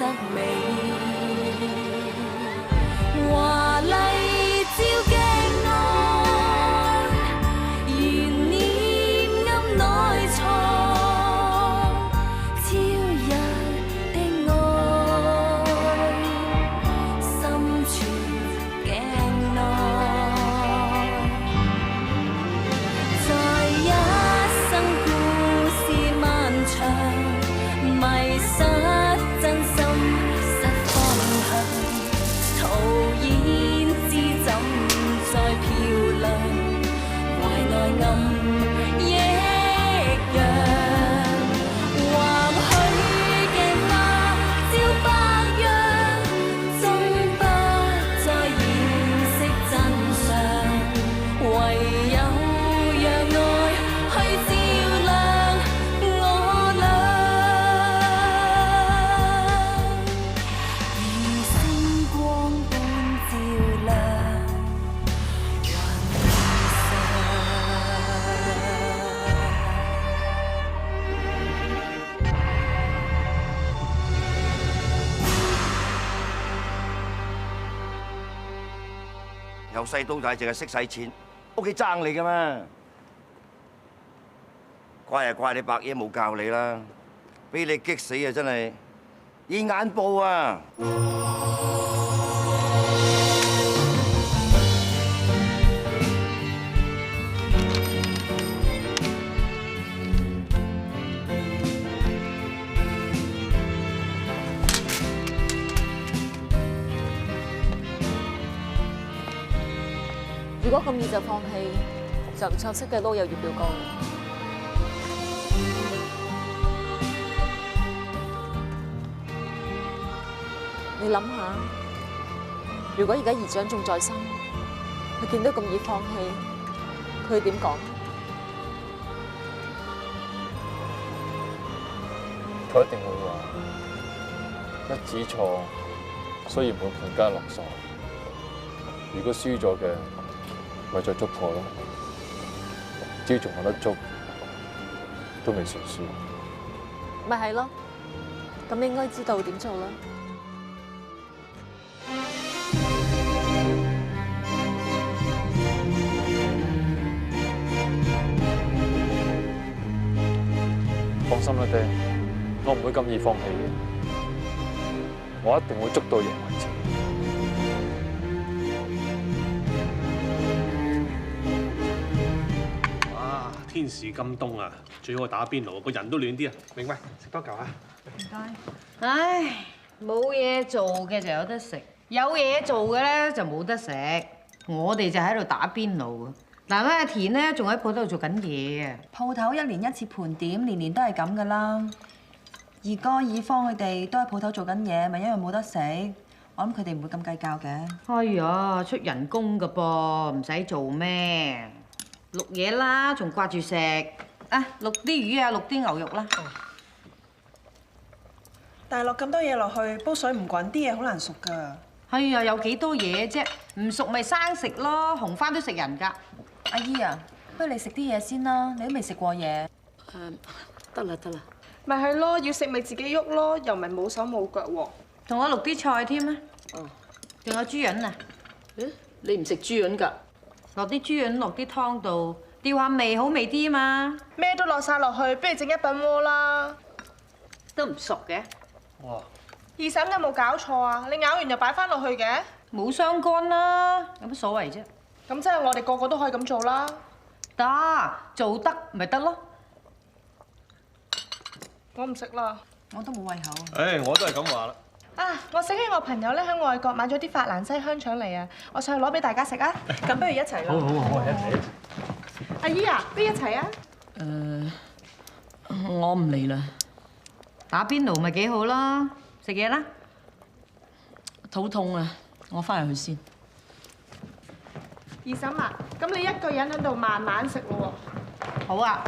則美，華麗照鏡內，懸念暗內藏，超人的愛，深處鏡內，在一生故事漫長，迷失真心失方向，徒然知怎再漂亮，懷內暗抑揚，或許鏡花照白羊，終不再掩飾真相，唯有讓愛去照亮我倆，如星光般照亮雲上。由細到大淨係識使錢，屋企爭你㗎嘛？怪就怪你伯爺冇教你啦，俾你激死啊！真係現眼報啊！如果咁易就放棄，就唔錯識嘅撈有月表哥。你諗下，如果而家姨丈仲在生，佢見到咁易放棄，佢點講？佢一定會話一子錯，雖然滿盤皆落索，如果輸咗嘅，咪再捉破咯。只要仲有得捉，都未算輸。咪係咯，咁你應該知道點做啦。放心啦，爹，我唔會咁易放棄嘅，我一定會捉到贏為止。哇！天時咁凍啊，最好打邊爐，個人都暖啲啊！明喂，食多嚿啊！唔該。唉，冇嘢做嘅就有得食，有嘢做嘅咧就冇得食。我哋就喺度打邊爐啊！嗱，阿田咧仲喺鋪頭度做緊嘢啊！鋪頭一年一次盤點，年年都係咁噶啦。二哥、二方佢哋都喺鋪頭做緊嘢，咪因為冇得食。我諗佢哋唔會咁計較嘅。哎呀，出人工噶噃，唔使做咩？淥嘢啦，仲掛住食啊！淥啲魚啊，淥啲牛肉啦。但係落咁多嘢落去，煲水唔滾，啲嘢好難熟噶。哎呀，有幾多嘢啫？唔熟咪生食咯，紅番都食人㗎。阿姨啊，不如你食啲嘢先啦，你都未食過嘢。得啦得啦，咪係咯，要食咪自己喐咯，又唔係冇手冇腳喎。同我淥啲菜添啊！哦，仲有豬潤啊！咦，你唔食豬潤㗎？落啲豬潤落啲湯度，調下味好味啲啊嘛！咩都落晒落去，不如整一品鍋啦。都唔熟嘅。哇！二嬸有冇搞錯啊？你咬完又擺翻落去嘅？冇相干啦，有乜所謂啫？咁即係我哋個個都可以咁做啦。得，做得咪得咯。我唔食啦。我都冇胃口。誒，我都係咁話啦。啊！我醒起我朋友咧喺外國買咗啲法蘭西香腸嚟啊，我上去攞俾大家食啊。咁不如一齊啦。好，一齊。阿姨啊，不如一齊啊。我唔嚟啦。打邊爐咪幾好啦，食嘢啦。肚痛啊，我翻入去先。二嬸啊，咁你一個人喺度慢慢食咯喎。好啊。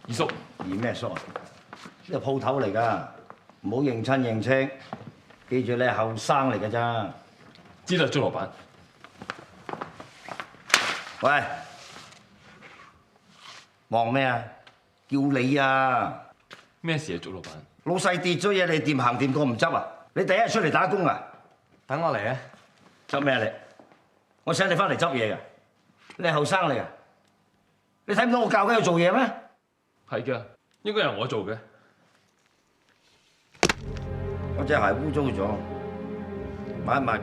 二叔，二咩叔啊？呢個鋪頭嚟㗎，唔好認親認戚。記住你係後生嚟㗎咋。知啦，朱老闆。喂，忙咩啊？叫你啊！咩事啊，祝老闆？老細跌咗嘢，你掂行掂過唔執啊？你第一日出嚟打工啊？等我嚟啊！執咩啊你？我請你翻嚟執嘢㗎。你係後生嚟㗎？你睇唔到我教緊佢做嘢咩？係㗎，應該係我做嘅。我隻鞋污糟咗，抹一抹佢。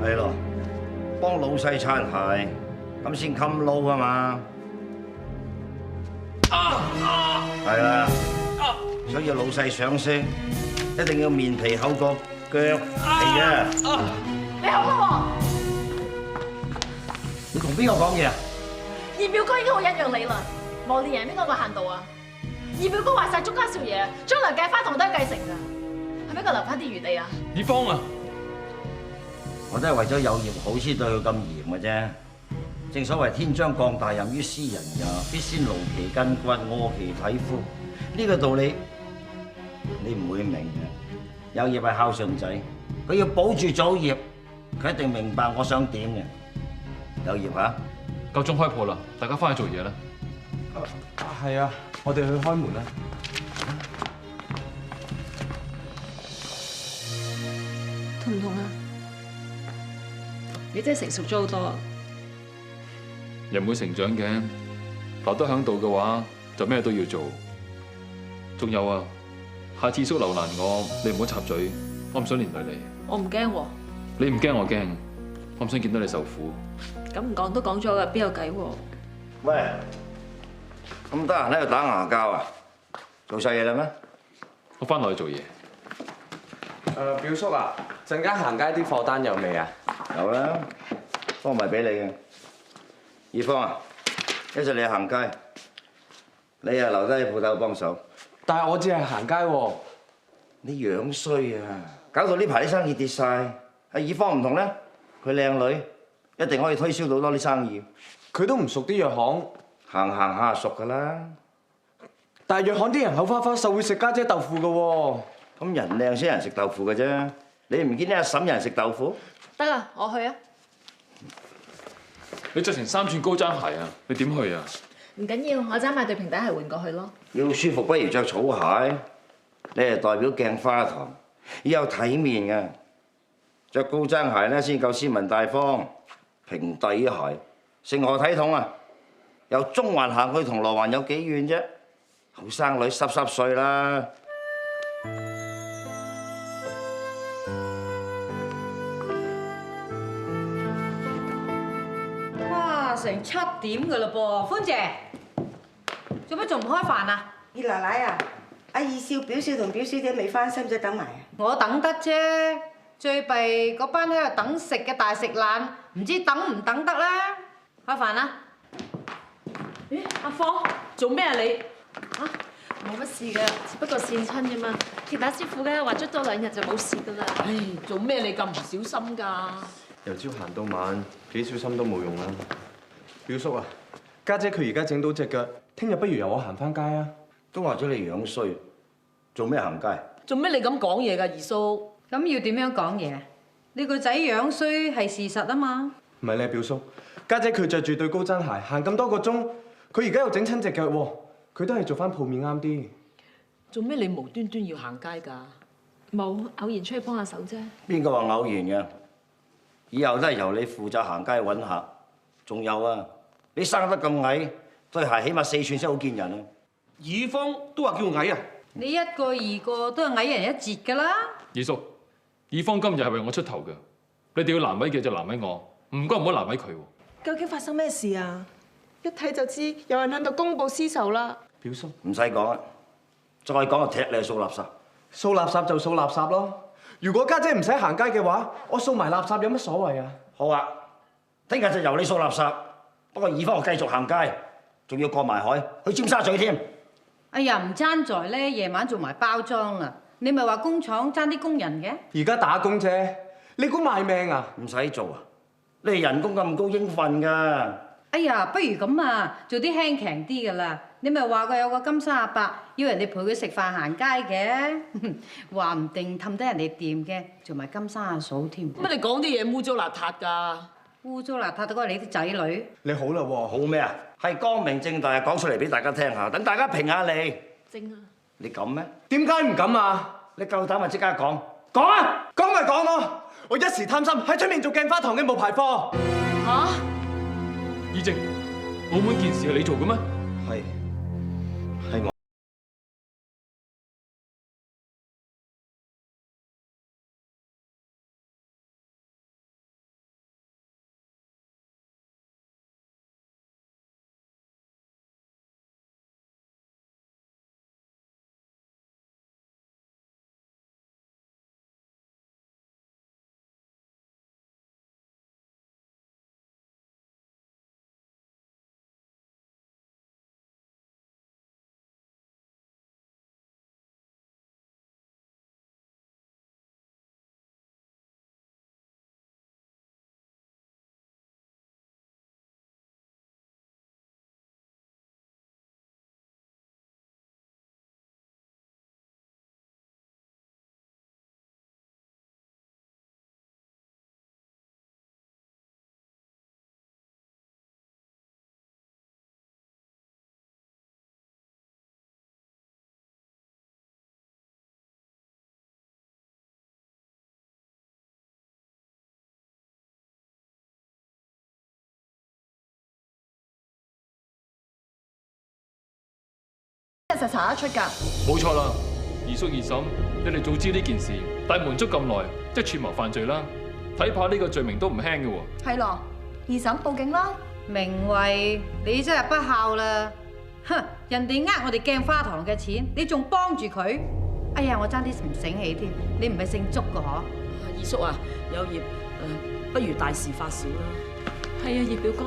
係咯，幫老細擦鞋，咁先襟撈啊嘛。係啦，所以老細賞識，一定要面皮厚過腳皮啊！你好啦你同邊個講嘢啊？喎，二表哥已經好忍讓你啦，磨練人邊個個限度啊？二表哥話晒祝家少爺，將來計花同都係繼承㗎，係咪佢留翻啲餘地啊？以芳啊！我都係為咗有業好先對佢咁嚴嘅啫。正所謂天將降大任於斯人也，必先勞其筋骨，餓其體膚。呢個道理你唔會明嘅。有業係孝順仔，佢要保住祖業，佢一定明白我想點嘅。有業嚇，夠鐘開鋪啦，大家翻去做嘢啦。係啊，我哋去開門啦。痛唔痛啊？你真係成熟咗好多。人會成長嘅，留得喺度嘅話，就咩都要做。仲有啊，下次叔留難我，你唔好插嘴，我唔想連累你。我唔驚喎。你唔驚我驚，我唔想見到你受苦。咁唔講都講咗㗎，邊有計喎？喂，咁得閒喺度打牙膠啊？做晒嘢啦咩？我翻落去做嘢。表叔啊，陣間行街啲貨單有未啊？有啦，幫埋俾你嘅。二芳啊，一陣你行街，你啊留低喺鋪頭幫手。但係我只係行街喎。你樣衰啊！搞到呢排啲生意跌晒。阿二芳唔同咧，佢靚女，一定可以推銷到多啲生意。佢都唔熟啲藥行，行行下熟噶啦。但係藥行啲人口花花，實會食家姐豆腐噶喎。咁人靚先有人食豆腐嘅啫。你唔見啲阿嬸有人食豆腐？得啦，我去啊。你着成3寸高踭鞋啊？你點去啊？唔緊要，我爭買對平底鞋換過去咯。要舒服不如着草鞋。你係代表鏡花堂，要有體面嘅。着高踭鞋咧先夠斯文大方。平底鞋，成何體統啊？由中環行去銅鑼灣有幾遠啫？後生女濕碎啦。哇！成7點㗎啦噃，歡姐，做乜仲唔開飯啊？二奶奶啊，阿二少、表少同表小姐未翻，使唔使等埋啊？我等得啫，最弊嗰班喺度等食嘅大食懶，唔知等唔等得啦。開飯啦！咦，阿芳，做咩啊你？嚇，冇乜事㗎，只不過跣親啫嘛。鐵打師傅嘅話捽多2日就冇事㗎啦。唉，做咩你咁唔小心㗎？由朝行到晚，幾小心都冇用啦。表叔啊，家姐佢而家整到隻腳，聽日不如由我行翻街啊！都話咗你樣衰，做咩行街？做咩你咁講嘢㗎，二叔？咁要點樣講嘢？你個仔樣衰係事實啊嘛。唔係咧，表叔，家姐佢着住對高踭鞋行咁多個鐘，佢而家又整親隻腳喎，佢都係做翻鋪面啱啲。做咩你無端端要行街㗎？冇，偶然出去幫下手啫。邊個話偶然嘅？以後都係由你負責行街揾客。仲有啊，你生得咁矮，對鞋起碼4寸先好見人啊！二芳都話叫矮啊！你一個二個都係矮人一截㗎啦。二叔，以芳今日係為我出頭嘅，你哋要難為嘅就難為我，唔該唔好難為佢喎。究竟發生咩事啊？一睇就知有人喺度公報私仇啦。表叔，唔使講啦，再講就踢你去掃垃圾。掃垃圾就掃垃圾咯。如果家姐唔使行街嘅話，我掃埋垃圾有乜所謂啊？好啊，聽日就由你掃垃圾。不過以芳我繼續行街，仲要過埋海去尖沙咀添。哎呀，唔爭在咧，夜晚做埋包裝啦。你咪話工廠爭啲工人嘅？而家打工啫，你估賣命啊？唔使做啊！你哋人工咁高應份㗎。哎呀，不如咁啊，做啲輕強啲㗎啦，你咪話過有個金山阿伯要人哋陪佢食飯行街嘅，話唔定氹得人哋掂嘅，做埋金山阿嫂添。乜你講啲嘢污糟邋遢㗎？污糟邋遢都係你啲仔女。你好啦喎，好咩啊？係光明正大講出嚟俾大家聽下，等大家評下你。正啊！你敢咩？點解唔敢啊？你夠膽咪即刻講，講啊！講咪講咯！我一時貪心喺出面做鏡花堂嘅冒牌貨。嚇！義正，澳門件事係你做嘅咩？係我。實查得出㗎。冇錯啦，二叔二嬸，你哋早知呢件事，大瞞足咁耐，即係串謀犯罪啦。睇怕呢個罪名都唔輕嘅喎。係咯，二嬸報警啦。明慧，你真係不孝啦！哼，人哋呃我哋鏡花堂嘅錢，你仲幫住佢？哎呀，我爭啲唔醒起添，你唔係姓祝嘅嗬？二叔啊，有業不如大事化小啦。係啊，葉表哥。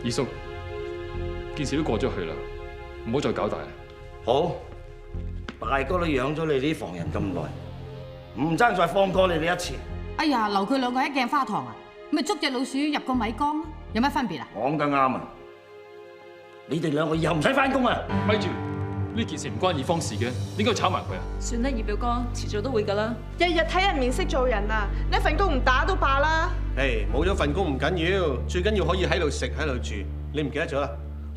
二叔，件事都過咗去啦，唔好再搞大啦。好，大哥都養咗你啲房人咁耐，唔爭再放過你哋一次。哎呀，留佢兩個喺鏡花堂啊，咪捉隻老鼠入個米缸，有乜分別啊？講得啱啊！你哋兩個以後唔使翻工啊！咪住，呢件事唔關二方事嘅，點解炒埋佢啊？算啦，葉表哥，遲早都會㗎啦。日日睇人面色做人啊！呢份工唔打都罷啦。誒，冇咗份工唔緊要，最緊要可以喺度食喺度住。你唔記得咗啦？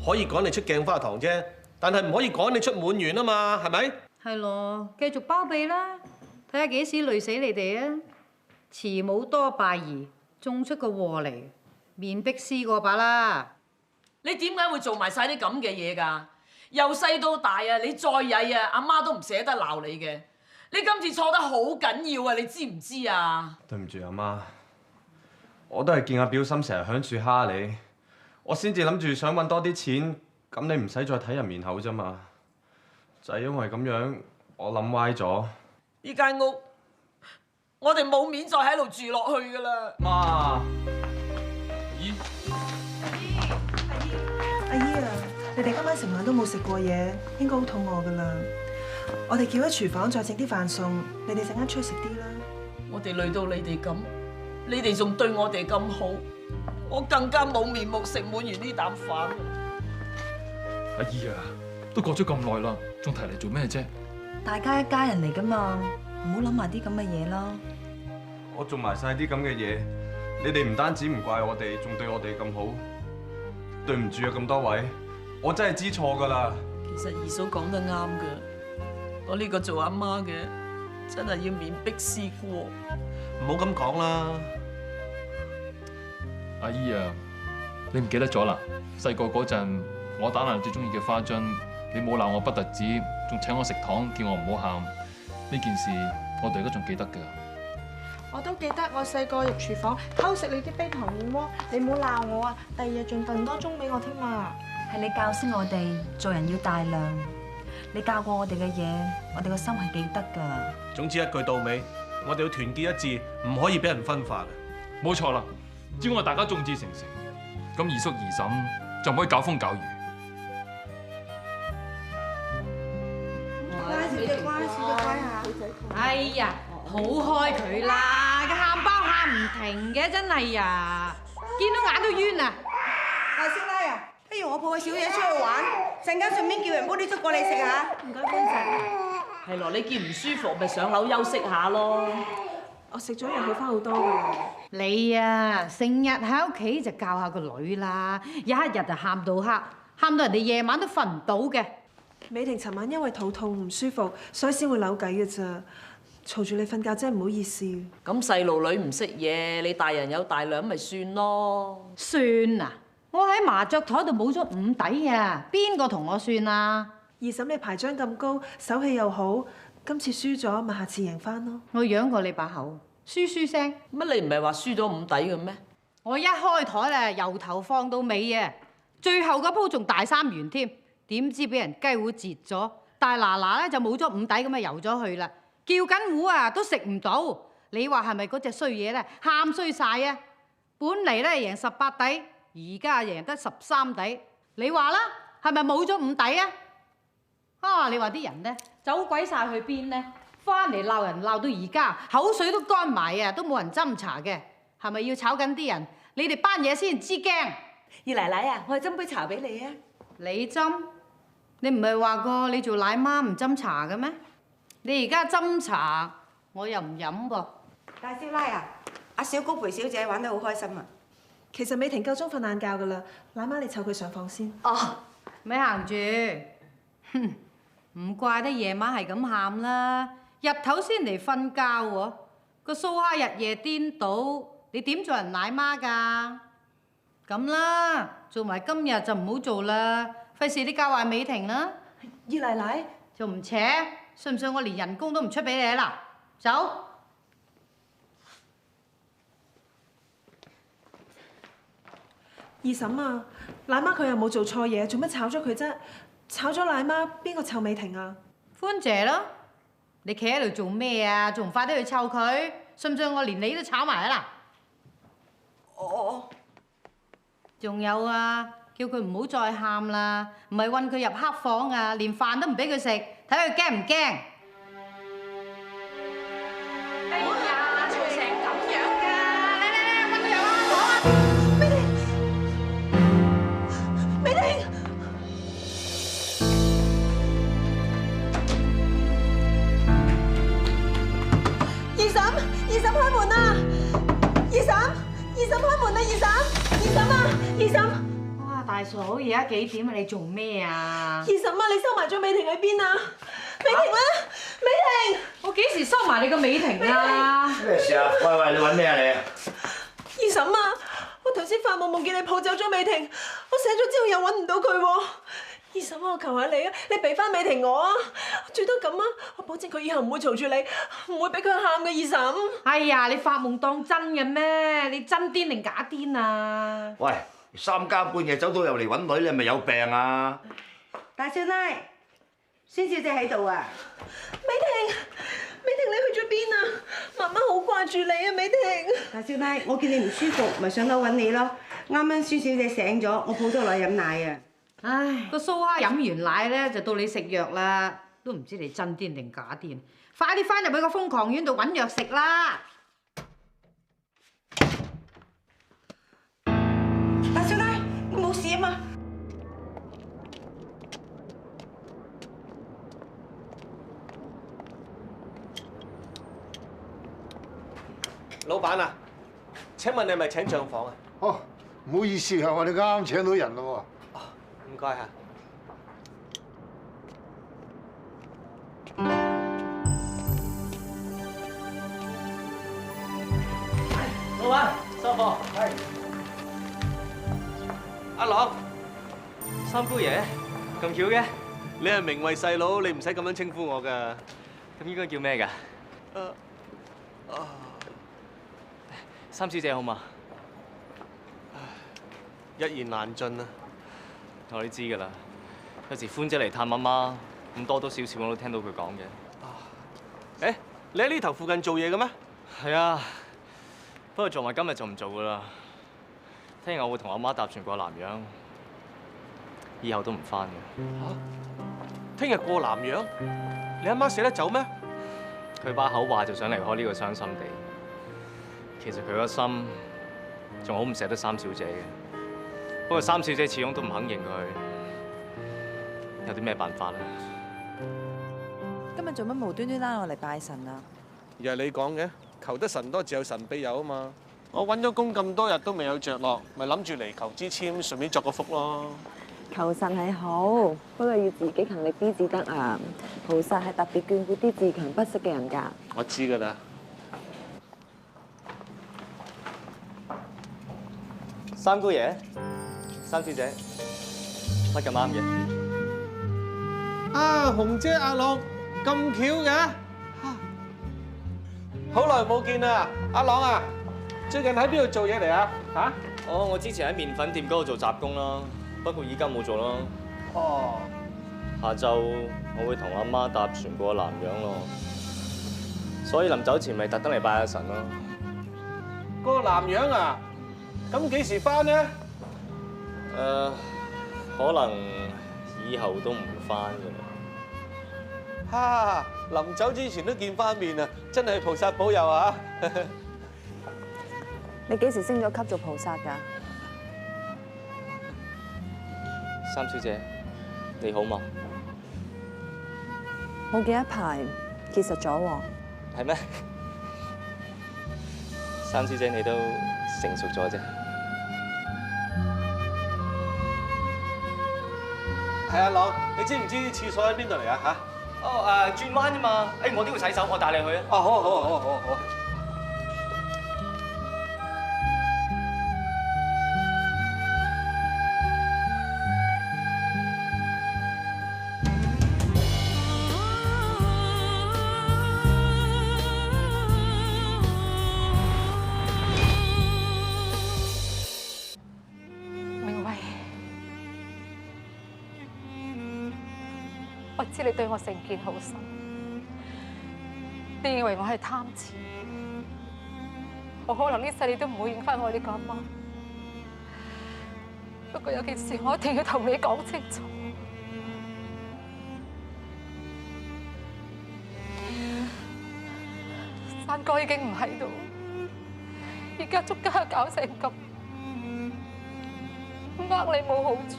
可以趕你出鏡花堂啫，但係唔可以趕你出滿園啊嘛，係咪？係咯，繼續包庇啦，睇下幾時累死你哋啊！慈母多敗兒，種出個禍嚟，面壁思過把啦。你點解會做埋晒啲咁嘅嘢㗎？由細到大啊，你再曳啊，阿媽都唔捨得鬧你嘅。你今次錯得好緊要啊，你知唔知啊？對唔住阿媽，我都係見阿表心成日響處蝦你，我先至諗住想揾多啲錢，咁你唔使再睇人面口啫嘛。就係因為咁樣，我諗歪咗。呢間屋我哋冇面再喺度住落去㗎啦。媽，咦？阿姨啊，你哋今晚成晚都冇食過嘢，應該好肚餓㗎啦。我哋叫喺廚房再整啲飯餸，你哋陣間出去食啲啦。我哋累到你哋咁，你哋仲對我哋咁好，我更加冇面目食滿完呢啖飯。阿姨啊，都過咗咁耐啦，仲提嚟做咩啫？大家一家人嚟㗎嘛，唔好諗埋啲咁嘅嘢啦。我做埋晒啲咁嘅嘢，你哋唔單止唔怪我哋，仲對我哋咁好。對唔住啊，咁多位，我真係知錯㗎啦。其實二嫂講得啱㗎，我呢個做阿媽嘅真係要面壁思過。唔好咁講啦。阿姨啊，你唔記得咗啦？細個嗰陣，我打爛最中意嘅花樽，你冇鬧我不特止，仲請我食糖，叫我唔好喊。呢件事我到而家仲記得㗎。我都記得我細個入廚房偷食你啲冰糖燕窩，你唔好鬧我啊！第二日仲份多鐘俾我添啊！係你教識我哋做人要大量，你教過我哋嘅嘢，我哋個心係記得㗎。總之一句到尾，我哋要團結一致，唔可以俾人分化嘅。冇錯啦，只要我大家眾志成城，咁二叔二嬸就唔可以搞風搞雨。乖小姐，乖小姐，乖下。哎呀，好開佢啦！個喊包喊唔停嘅，真係呀，見到眼都冤啊！大師奶啊，不如我抱個小姐出去玩，陣間順便叫人煲啲粥過嚟食下。唔該，官仔。係咯，你見唔舒服咪上樓休息下咯。我食咗藥好翻好多㗎啦。你啊，成日喺屋企就教下個女啦，一日就喊到黑，喊到人哋夜晚都瞓唔到嘅。美婷尋晚因為肚痛唔舒服，所以先會扭計嘅咋。嘈住你瞓覺真係唔好意思。咁細路女唔識嘢，你大人有大量咪算咯。算啊！我喺麻雀台度冇咗5底啊，邊個同我算啊？二嬸你排張咁高，手氣又好，今次輸咗咪下次贏翻咯。我養過你把口，輸聲。乜你唔係話輸咗5底嘅咩？我一開台咧，由頭放到尾啊，最後嗰鋪仲大3元添，點知俾人雞糊截咗，大嗱咧就冇咗5底咁啊游咗去啦，叫緊糊啊都食唔到。你話係咪嗰隻衰嘢咧喊衰晒啊？本嚟咧贏18底。而家贏得13底，你話啦，係咪冇咗5底啊？啊！你話啲人咧走鬼晒去邊咧？翻嚟鬧人鬧到而家，口水都乾埋啊，都冇人斟茶嘅，係咪要炒緊啲人？你哋班嘢先知驚。二奶奶啊，我去斟杯茶俾你啊。你斟？你唔係話過你做奶媽唔斟茶嘅咩？你而家斟茶，我又唔飲噃。大少奶啊，阿小高陪小姐玩得好開心啊！其實美婷夠鐘瞓晏覺㗎啦，奶媽你湊佢上房先。哦，咪行住，哼，唔怪得夜晚係咁喊啦，日頭先嚟瞓覺喎，個蘇蝦日夜顛倒，你點做人奶媽㗎？咁啦，做埋今日就唔好做啦，費事你教壞美婷啦。二奶奶仲唔扯？信唔信我連人工都唔出俾你啦？走！二嬸啊，奶媽佢又冇做錯嘢，做乜炒咗佢啫？炒咗奶媽，邊個湊美婷啊？歡姐咯，你企喺度做咩啊？仲唔快啲去湊佢？信唔信我連你都炒埋啊啦？我仲有啊，叫佢唔好再喊啦，唔係韞佢入黑房啊，連飯都唔俾佢食，睇佢驚唔驚？哎呀，嘈成咁樣㗎！嚟，韞佢入黑房啊！美婷，二嬸開門啊！二嬸開門啊！二嬸啊！二嬸，哇，大嫂，而家幾點啊？你做咩啊？二嬸啊，你收埋咗美婷喺邊啊？美婷啊！美婷，我幾時收埋你個美婷啊？咩事啊？喂，你揾咩啊你？二嬸啊，我頭先發夢夢見你抱走咗美婷，我醒咗之後又揾唔到佢喎。二嬸啊，我求下你啊，你俾翻美婷我啊，最多咁啊，我保證佢以後唔會嘈住你，唔會俾佢喊嘅。二嬸，哎呀，你發夢當真嘅咩？你真癲定假癲啊？喂，3更半夜走到入嚟揾女，你係咪有病啊？大少奶，孫小姐喺度啊！美婷，你去咗邊啊？媽媽好掛住你啊，美婷。大少奶，我見你唔舒服，咪上樓揾你咯。啱啱孫小姐醒咗，我抱咗落去飲奶啊。唉，個蘇蝦飲完奶咧，就到你食藥啦，都唔知你真癲定假癲。快啲翻入去個瘋狂院度揾藥食啦！大少奶，你冇事啊嘛？老闆啊，請問你係咪請帳房啊？哦，唔好意思啊，我哋啱啱請到人咯喎。唔該嚇。老闆，收貨。係。阿朗，三姑爺，咁巧嘅？你係名為細佬，你唔使咁樣稱呼我㗎。咁應該叫咩㗎？三小姐好嘛？一言難盡啊！我都知㗎啦。有時歡姐嚟探媽媽，咁多多少少我都聽到佢講嘅。誒，你喺呢頭附近做嘢嘅咩？係啊，不過做埋今日就唔做㗎啦。聽日我會同阿媽搭船過南洋，以後都唔返嘅。聽日過南洋？你阿媽捨得走咩？佢把口話就想離開呢個傷心地，其實佢個心仲好唔捨得三小姐嘅。不過三小姐始終都唔肯認佢，有啲咩辦法咧？今日做乜無端端拉我嚟拜神啊？又係你講嘅，求得神多自有神庇佑啊嘛！我揾咗工咁多日都未有着落，咪諗住嚟求支簽，順便作個福咯。求神係好，不過要自己勤力啲至得啊！菩薩係特別眷顧啲自強不息嘅人㗎。我知㗎啦。三姑爺、三小姐，乜咁啱嘅？啊，紅姐阿朗咁巧嘅，好耐冇見啦！阿朗啊，最近喺邊度做嘢嚟啊？嚇？哦，我之前喺麵粉店嗰度做雜工啦，不過而家冇做啦。哦。下晝我會同阿媽搭船過南洋咯，所以臨走前咪特登嚟拜下神咯。過南洋啊？咁幾時翻呢？可能以後都唔翻㗎啦。哈！臨走之前都見翻面啊，真係菩薩保佑啊！你幾時升咗級做菩薩㗎？三小姐，你好嘛？冇幾一排，結實咗喎。係咩？三小姐你都成熟咗啫。係阿朗，你知唔知廁所喺邊度嚟啊？嚇？哦轉彎啫嘛。我都要洗手，我帶你去啊。哦，好啊，好啊，好啊，好啊，好啊。明慧，我知你對我成見好深，你認為我係貪錢，我可能呢世你都唔會認翻我呢個阿媽。不過有件事我一定要同你講清楚，山哥已經唔喺度，而家捉家搞成咁。呃你冇好處，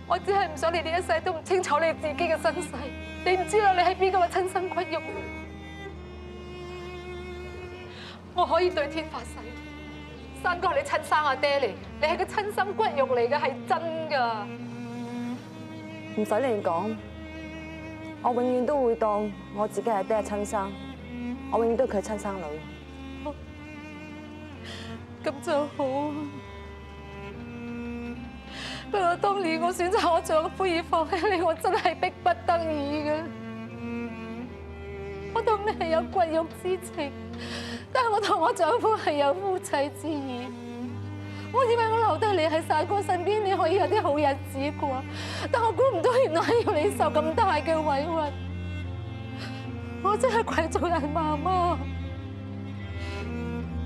我只係唔想你哋一世都唔清楚你自己嘅身世，你唔知道你係邊個嘅親生骨肉。我可以對天發誓，山哥係你親生阿爹嚟，你係個親生骨肉嚟嘅，係真㗎。唔使你講，我永遠都會當我自己係爹親生，我永遠都係佢親生女。咁就好。不過當年我選擇我丈夫而放棄你，我真係迫不得已嘅。我同你係有骨肉之情，但係我同我丈夫係有夫妻之義。我以為我留低你喺山哥身邊，你可以有啲好日子過，但我估唔到原來要你受咁大嘅委屈。我真係鬼做人媽媽。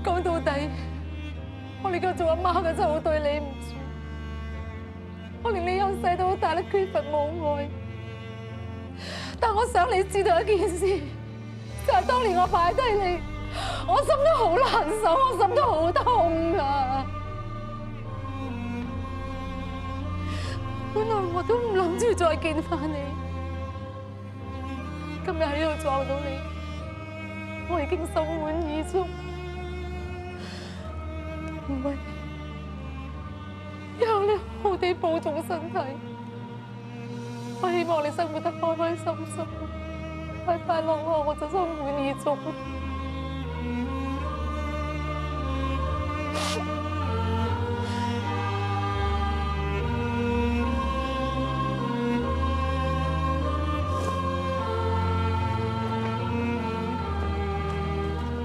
講到底，我呢個做阿媽嘅真係好對你唔住。我令你由細到大都缺乏母愛，但我想你知道一件事，就係當年我擺低你，我心都好難受，我心都好痛啊！本來我都唔諗住再見翻你，今日喺呢度撞到你，我已經心滿意足。唔係。以後你好地保重身體，我希望你生活得開開心心，快快樂樂，我就心滿意足。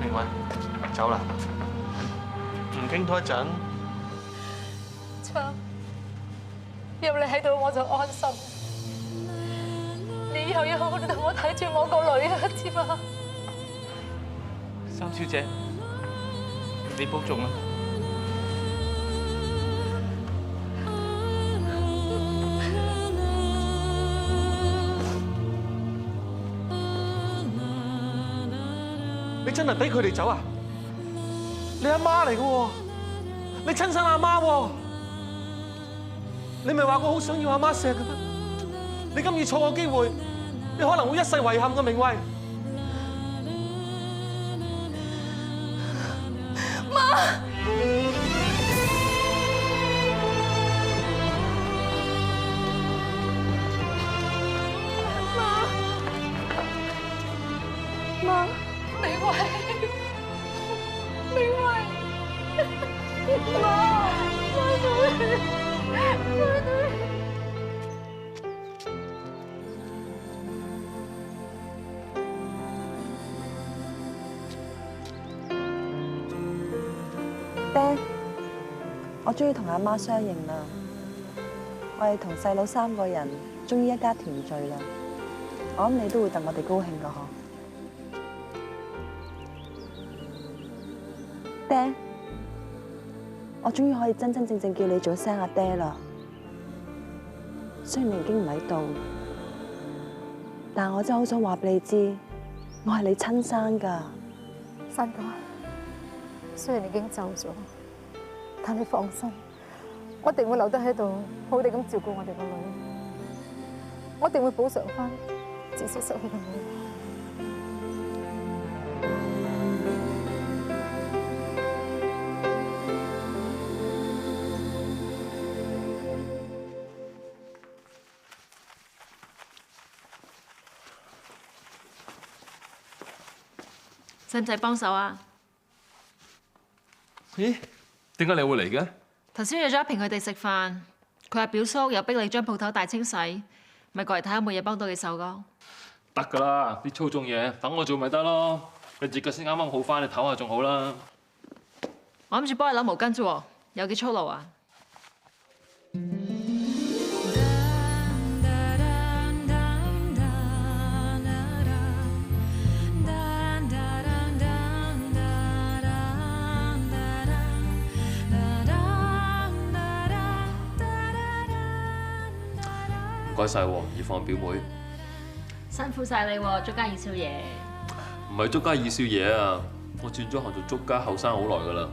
明慧，走啦，唔傾多一陣。有你喺度我就安心。你以後要好好同我睇住我個女啊，知嘛？三小姐，你保重啊！你真係俾佢哋走啊？你阿媽嚟嘅喎，你親生阿媽喎。你咪話過好想要阿媽錫嘅咩？你今次錯過機會，你可能會一世遺憾個明慧。媽！媽，明慧，明慧，媽，爹，我終於同阿媽相認啦！我哋同細佬3個人終於一家團聚啦！我諗你都會戥我哋高興噶嗬？爹，我終於可以真真正正叫你做聲阿爹啦！雖然你已經唔喺度，但我真係好想話俾你知，我係你親生噶。山哥，雖然你已經走咗，但你放心，我一定會留得喺度，好地咁照顧我哋個女，我一定會補償翻自小失去嘅你。使唔使幫手啊？咦？點解你會嚟嘅？頭先約咗阿平佢哋食飯，佢話表叔又逼你將鋪頭大清洗，咪過嚟睇下有冇嘢幫到你手咯。得㗎啦，啲粗重嘢等我做咪得咯。你隻腳先啱啱好翻，你唞下仲好啦。我諗住幫你攞毛巾啫，有幾粗魯啊？唔該晒喎，怡芳表妹。辛苦晒你喎，竹家二少爺。唔係竹家二少爺啊，我轉咗行做竹家後生好耐㗎啦。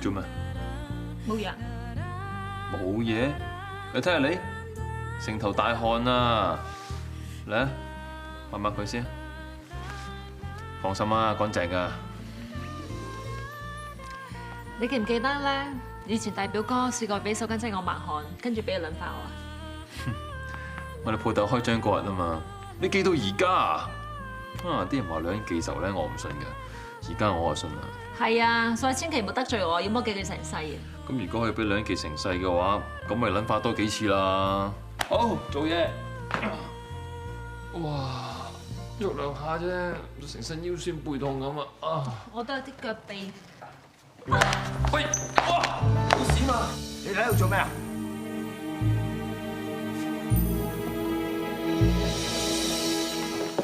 做咩？冇嘢。冇嘢？你睇下你，成頭大汗啊！嚟啊，抹抹佢先。放心啊，乾淨㗎。你記唔記得咧？以前大表哥試過俾手巾仔我抹汗，跟住俾佢撚翻我啊！我哋鋪頭開張嗰日啊嘛，你記到而家啊？啲人話女人記仇咧，我唔信嘅，而家我就信啦。係啊，所以千祈唔好得罪我，要麼記佢成世啊！咁如果可以俾女人記成世嘅話，咁咪撚化多幾次啦。好，做嘢。哇，喐兩下啫，成身腰酸背痛咁啊！我都有啲腳痹。喂，哇！冇事嘛？你哋喺度做咩啊？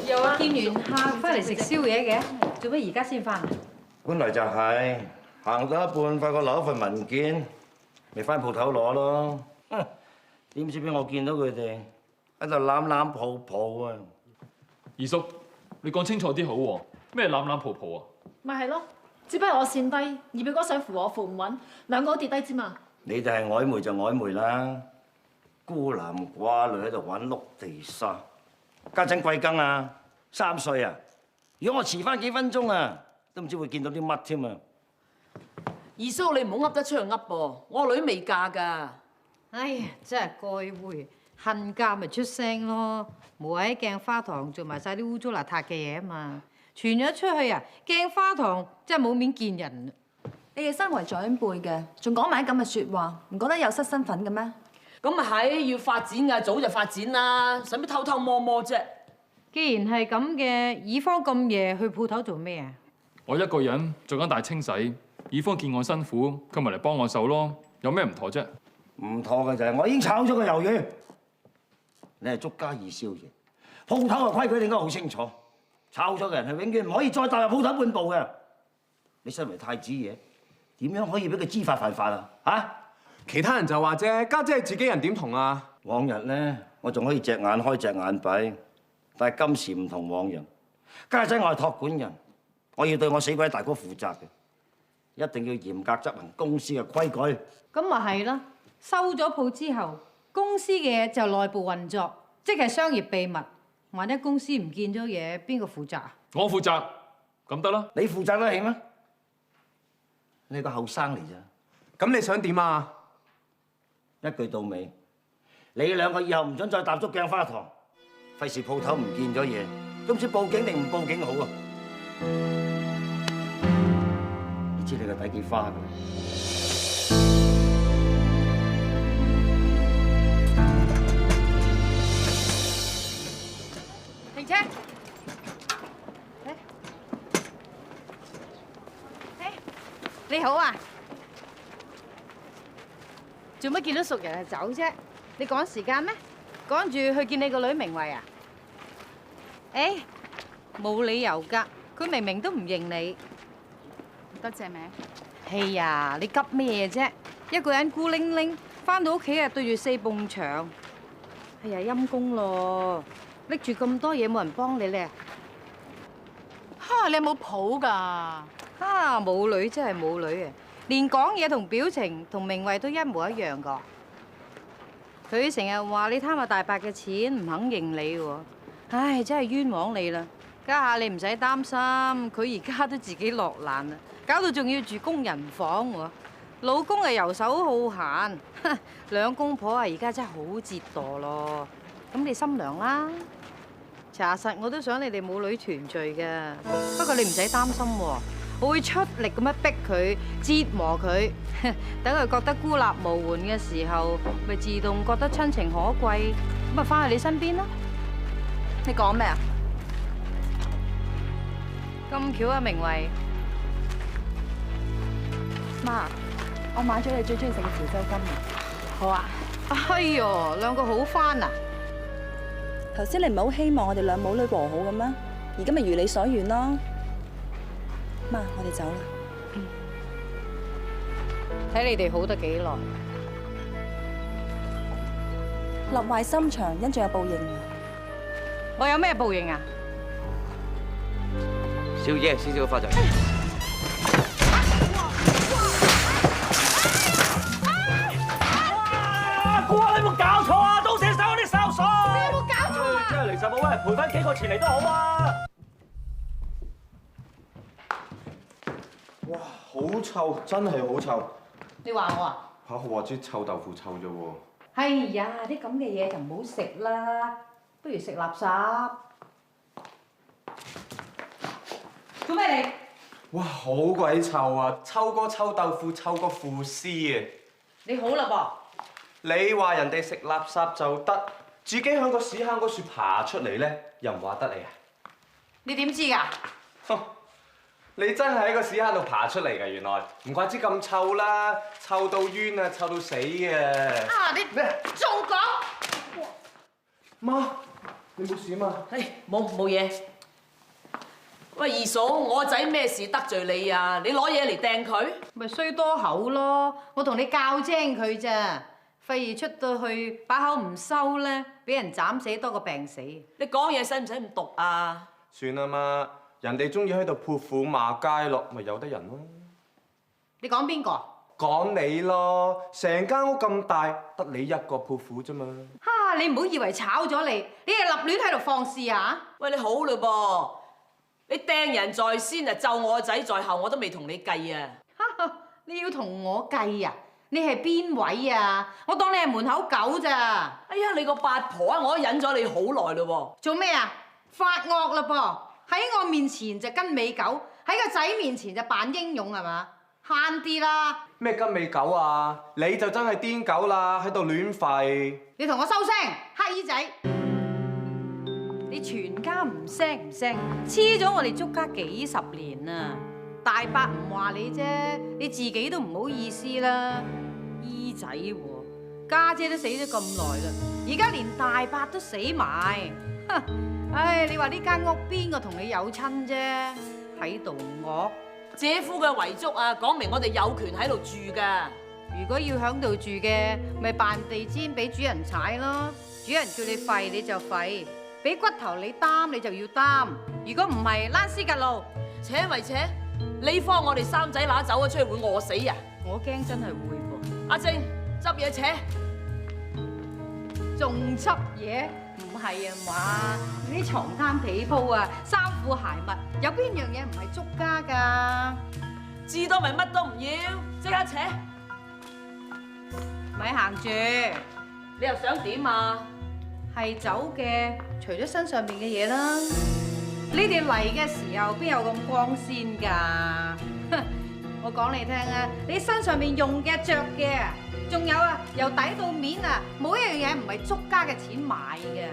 又話見完客翻嚟食宵夜嘅，做乜而家先翻啊？本來就係行到一半，發覺留一份文件，咪翻鋪頭攞咯。點知俾我見到佢哋喺度攬攬抱抱啊！二叔，你講清楚啲好喎，咩攬攬抱抱啊？咪係咯。只不過我跣低，二表哥想扶我扶唔穩，兩個都跌低之嘛。你哋係曖昧就曖昧啦，孤男寡女喺度玩碌地沙。家陣貴庚啊？3歲啊！如果我遲翻幾分鐘啊，都唔知會見到啲乜添啊！二叔，你唔好噏得出去噏噃，我個女未嫁㗎。哎呀，真係該會恨嫁咪出聲咯，冇喺鏡花堂做埋晒啲污糟邋遢嘅嘢啊嘛！傳咗出去啊！鏡花堂真係冇面見人。你哋身為長輩嘅，仲講埋啲咁嘅説話，唔覺得有失身份嘅咩？咁咪係要發展㗎，早就發展啦，使乜偷偷摸摸啫？既然係咁嘅，以芳咁夜去鋪頭做咩啊？我一個人做緊大清洗，以芳見我辛苦，佢咪嚟幫我手咯，有咩唔妥啫？唔妥嘅就係我已經炒咗個魷魚。你係竹家二少爺，鋪頭嘅規矩你應該好清楚。炒咗嘅人係永遠唔可以再踏入鋪頭半步嘅。你身為太子爺，點樣可以俾佢知法犯法啊？嚇！其他人就話啫，家姐係自己人點同啊？往日咧，我仲可以隻眼開隻眼閉，但係今時唔同往日。家姐我係託管人，我要對我死鬼大哥負責嘅，一定要嚴格執行公司嘅規矩。咁咪係咯，收咗鋪之後，公司嘅嘢就內部運作，即係商業秘密。萬一公司唔見咗嘢，邊個負責啊？我負責，咁得啦。你負責得起咩？你個後生嚟咋？咁你想點啊？一句到尾，你兩個以後唔准再踏足鏡花堂，費事鋪頭唔見咗嘢，都唔知報警定唔報警好啊！你知你個底幾花㗎？停車！你好啊，做乜見到熟人就走啫？你趕時間咩？趕住去見你個女明慧啊？誒，冇理由㗎，佢明明都唔認你。多謝名。係呀，你急咩啫？一個人孤零零，翻到屋企啊對住4埲牆，哎呀陰公咯！拎住咁多嘢冇人幫你咧。嚇，你有冇譜㗎？啊，母女真係母女啊！連講嘢同表情同明慧都一模一樣㗎。佢成日話你貪阿大伯嘅錢，唔肯認你喎。唉，真係冤枉你啦！家下你唔使擔心，佢而家都自己落難啦，搞到仲要住工人房喎。老公啊遊手好閒，兩公婆啊而家真係好折墮咯。咁你心涼啦。查實我都想你哋母女團聚嘅，不過你唔使擔心喎，我會出力咁樣逼佢、折磨佢，等佢覺得孤立無援嘅時候，咪自動覺得親情可貴，咁咪翻去你身邊咯。你講咩啊？咁巧啊，明慧。媽，我買咗你最中意食嘅潮州金啊！好啊。哎喲，兩個好翻啊！頭先你唔係好希望我哋兩母女和好嘅咩？而家咪如你所願咯。媽，我哋走啦。睇你哋好得幾耐？立壞心腸，因仲有報應啊！我有咩報應啊？少爺，少少花仔。姑啊，你有冇搞錯啊？都寫晒我啲哨數。你有冇搞錯啊？真係離晒譜，喂，賠翻幾個錢嚟都好啊！哇，好臭，真係好臭。你話我啊？嚇，我話啲臭豆腐臭啫喎。哎呀，啲咁嘅嘢就唔好食啦，不如食垃圾。做咩你？哇，好鬼臭啊！臭過臭豆腐，臭過腐屍啊！你好啦噃。你話人哋食垃圾就得，自己喺個屎坑嗰處爬出嚟咧，又唔話得你啊？你點知㗎？哼！你真係喺個屎坑度爬出嚟㗎，原來唔怪之咁臭啦，臭到冤啊，臭到死啊！啊！你咩？仲講？媽，你冇事嘛？唉，冇嘢。喂，二嫂，我個仔咩事得罪你啊？你攞嘢嚟掟佢？咪衰多口咯！我同你教精佢咋，費而出到去把口唔收咧，俾人斬死多過病死。你講嘢使唔使咁毒啊？算啦媽，人哋中意喺度潑婦罵街咯，咪由得人咯。你講邊個？講你咯，成間屋咁大，得你一個潑婦啫嘛。哈！你唔好以為炒咗你，你係立亂喺度放肆啊！喂，你好嘞噃，你掟人在先啊，咒我個仔在後，我都未同你計啊！你要同我計啊？你係邊位啊？我當你係門口狗咋？哎呀，你個八婆啊，我都忍咗你好耐嘞喎！做咩啊？發惡啦噃！喺我面前就跟尾狗，喺個仔面前就扮英勇係嘛？慳啲啦！咩跟尾狗啊？你就真係癲狗啦，喺度亂吠！你同我收聲，黑衣仔！你全家唔聲唔聲，黐咗我哋足家幾十年啊！大伯唔話你啫，你自己都唔好意思啦。姨仔喎，家姐都死咗咁耐啦，而家連大伯都死埋，哼！唉，你話呢間屋邊個同你有親啫？喺度惡。姐夫嘅遺囑啊，講明我哋有權喺度住㗎。如果要響度住嘅，咪扮地氈俾主人踩咯。主人叫你吠你就吠，俾骨頭你擔你就要擔。如果唔係，躝屍趌路，扯咪扯，你慌我哋三仔乸走咗出去會餓死啊！我驚真係會噃。阿靜執嘢扯，仲執嘢？唔係啊嘛，你啲床單被鋪啊、衫褲鞋襪，有邊樣嘢唔係足家㗎？至多咪乜都唔要，即刻扯！咪行住，你又想點啊？係走嘅，除咗身上邊嘅嘢啦。你哋嚟嘅時候邊有咁光鮮㗎？我講你聽啊，你身上面用嘅、着嘅，仲有啊，由底到面啊，冇一樣嘢唔係足家嘅錢買嘅。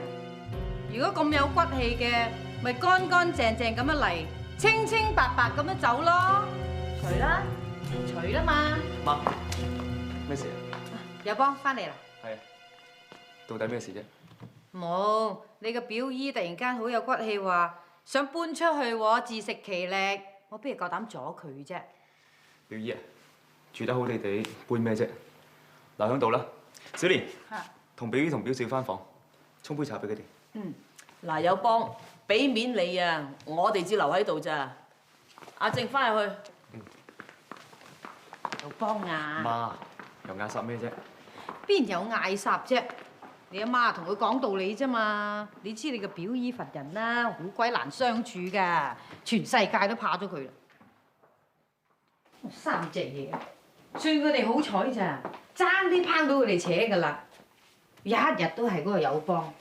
如果咁有骨氣嘅，咪乾乾淨淨咁樣嚟，清清白白咁樣走咯。除啦，除啦嘛。媽，咩事啊？有幫翻嚟啦。係啊，到底咩事啫？冇，你個表姨突然間好有骨氣話想搬出去喎，自食其力，我邊度夠膽阻佢啫？表姨啊，住得好地地，搬咩啫？嗱，喺度啦，小蓮，同表姨同表少翻房，沖杯茶俾佢哋。嗯，嗱，有幫俾面你啊，我哋只留喺度咋。阿靜翻入去。有幫啊！媽，又嗌霎咩啫？邊有嗌霎啫？你阿媽同佢講道理啫嘛！你知你個表姨份人啦，好鬼難相處㗎，全世界都怕咗佢啦。三隻嘢，算佢哋好彩咋，爭啲拏到佢哋扯㗎啦！日日都係嗰個友邦，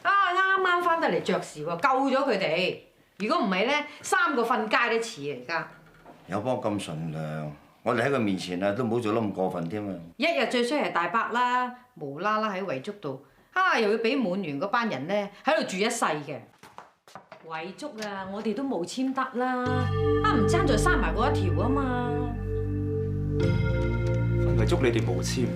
啱啱翻得嚟着事喎，救咗佢哋。如果唔係咧，3個瞓街都似啊！而家友邦咁純良，我哋喺佢面前啊，都唔好做得咁過分添啊！一日最衰係大伯啦，無啦啦喺遺囑度。又要俾滿園嗰班人咧喺度住一世嘅遺囑啊！我哋都冇簽得啦，唔爭在閂埋嗰一條啊嘛。遺囑你哋冇簽，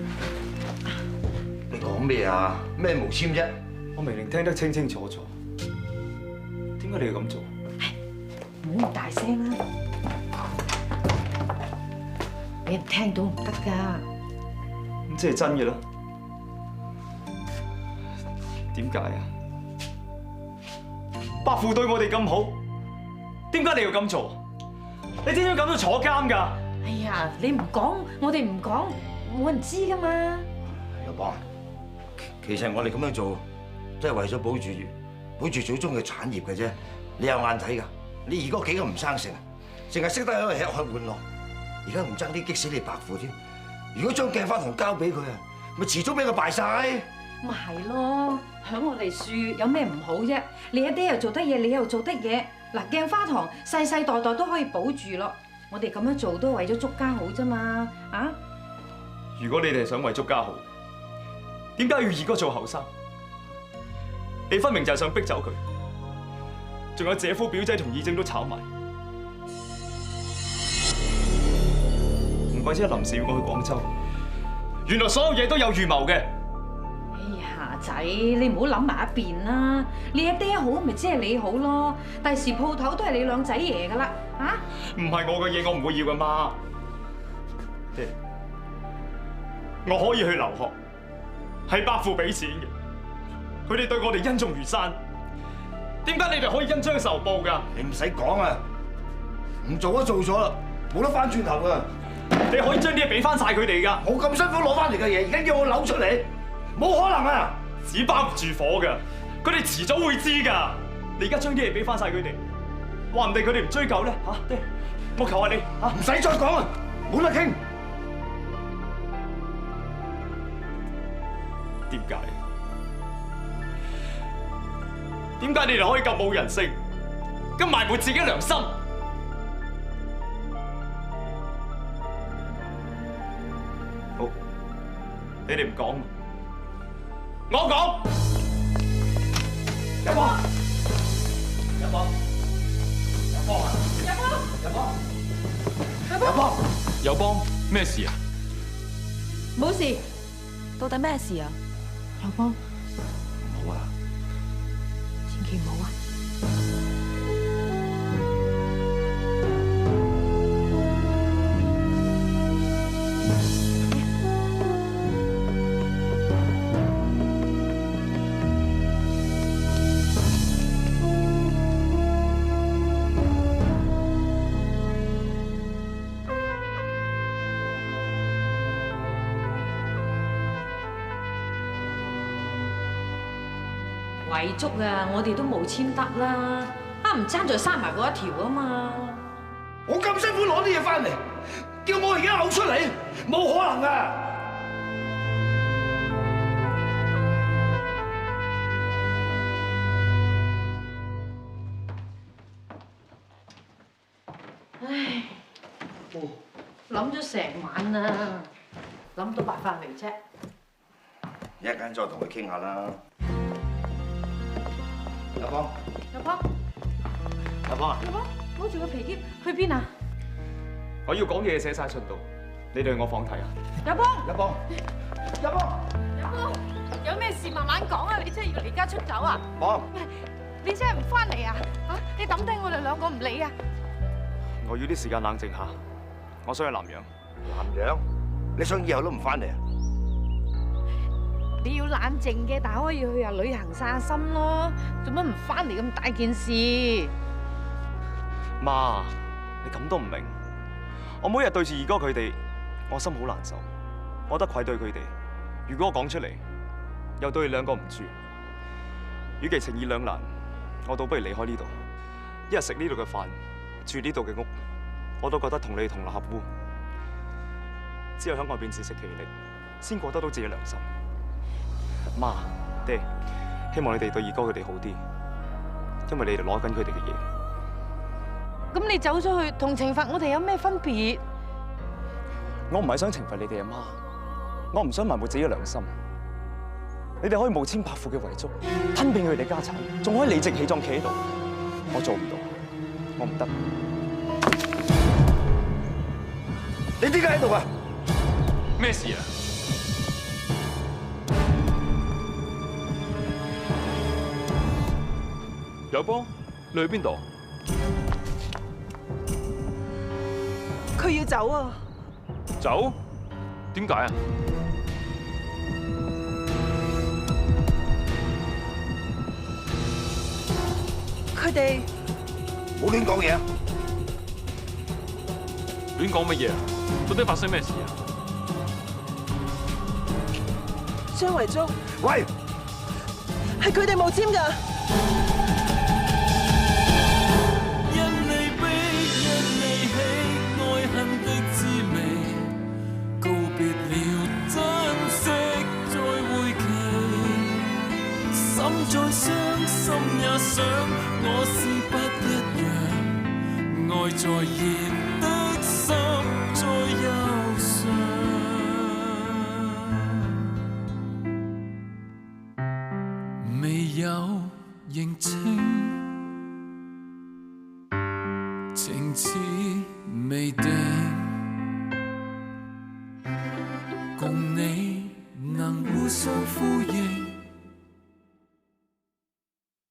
你講咩啊？咩冇簽啫？我明明聽得清清楚楚，點解你要咁做？唔好咁大聲啦，俾人聽到唔得㗎。咁即係真嘅啦。點解啊？伯父對我哋咁好，點解你要咁做？你點解咁都坐監㗎？哎呀，你唔講，我哋唔講，冇人知㗎嘛。友邦，其實我哋咁樣做，都係為咗保住祖宗嘅產業嘅啫。你有眼睇㗎？你二哥幾個唔生性，淨係識得喺度吃喝玩樂，而家唔爭啲激死你伯父添。如果將鏡花堂交俾佢啊，咪遲早俾佢敗晒。咪係咯，響我哋樹有咩唔好啫？你阿爹又做得嘢，你又做得嘢。嗱，鏡花堂世世代代都可以保住咯。我哋咁樣做都為咗足家好啫嘛，啊！如果你哋想為足家好，點解要二哥做後生？你分明就係想逼走佢，仲有姐夫表姐同二正都炒埋。唔怪之臨時要我去廣州，原來所有嘢都有預謀嘅。仔，你唔好諗埋一邊啦！你阿爹好，咪即係你好咯。第時鋪頭都係你兩仔爺噶啦，嚇！唔係我嘅嘢，我唔會要噶媽。爹，我可以去留學，係伯父俾錢嘅。佢哋對我哋恩重如山，點解你哋可以恩將仇報㗎？你唔使講啊！唔做都做咗啦，冇得翻轉頭㗎。你可以將啲嘢俾翻晒佢哋㗎。我咁辛苦攞翻嚟嘅嘢，而家叫我扭出嚟，冇可能啊！紙包住火㗎，佢哋遲早會知㗎。你而家將啲嘢俾翻晒佢哋，話唔定佢哋唔追究咧嚇。爹，我求下你嚇，唔使再講啦，冇得傾。點解？點解你哋可以咁冇人性，咁埋沒自己良心？好，你哋唔講。我講，有幫，有幫，有幫啊！有幫，有幫，有幫，咩事啊？冇事，到底咩事啊？有幫，冇啊，千祈唔好啊！遺囑啊，我哋都冇簽得啦，唔爭在生埋嗰一條啊嘛。我咁辛苦攞啲嘢翻嚟，叫我而家嘔出嚟，冇可能啊！唉，諗咗成晚啦，諗到辦法嚟啫。一陣間再同佢傾下啦。阿芳，阿芳，阿芳啊，阿芳，攞住個皮篋去邊啊？我要講嘢寫晒信度，你哋去我房睇啊。阿芳，阿芳，阿芳，阿芳，有咩事慢慢講啊！你真係要離家出走啊？芳，你真係唔翻嚟啊？嚇！你抌低我哋兩個唔理啊？我要啲時間冷靜下，我想去南洋。南洋？你想以後都唔翻嚟啊？你要冷靜嘅，但係可以去下旅行散下心咯。做乜唔翻嚟咁大件事？媽，你咁都唔明？我每日對住二哥佢哋，我心好難受，我覺得愧對佢哋。如果我講出嚟，又對你兩個唔住，與其情義兩難，我倒不如離開呢度。一日食呢度嘅飯，住呢度嘅屋，我都覺得同你哋同流合污。只有喺外邊自食其力，先過得到自己良心。媽，爹，希望你哋對二哥佢哋好啲，因為你哋攞緊佢哋嘅嘢。咁你走咗去同懲罰我哋有咩分別？我唔係想懲罰你哋阿媽，我唔想埋沒自己嘅良心。你哋可以無千百富嘅遺囑，吞併佢哋嘅家產，仲可以理直氣壯企喺度。我做唔到，我唔得。你點解喺度啊？咩事啊？友邦，你去邊度？佢要走啊！走？點解啊？佢哋冇亂講嘢啊！亂講乜嘢啊？到底發生咩事啊？張遺囑，喂，係佢哋冇簽㗎。再傷心也想，我是不一樣，愛在燃的心再憂傷，未有認清，情似未定。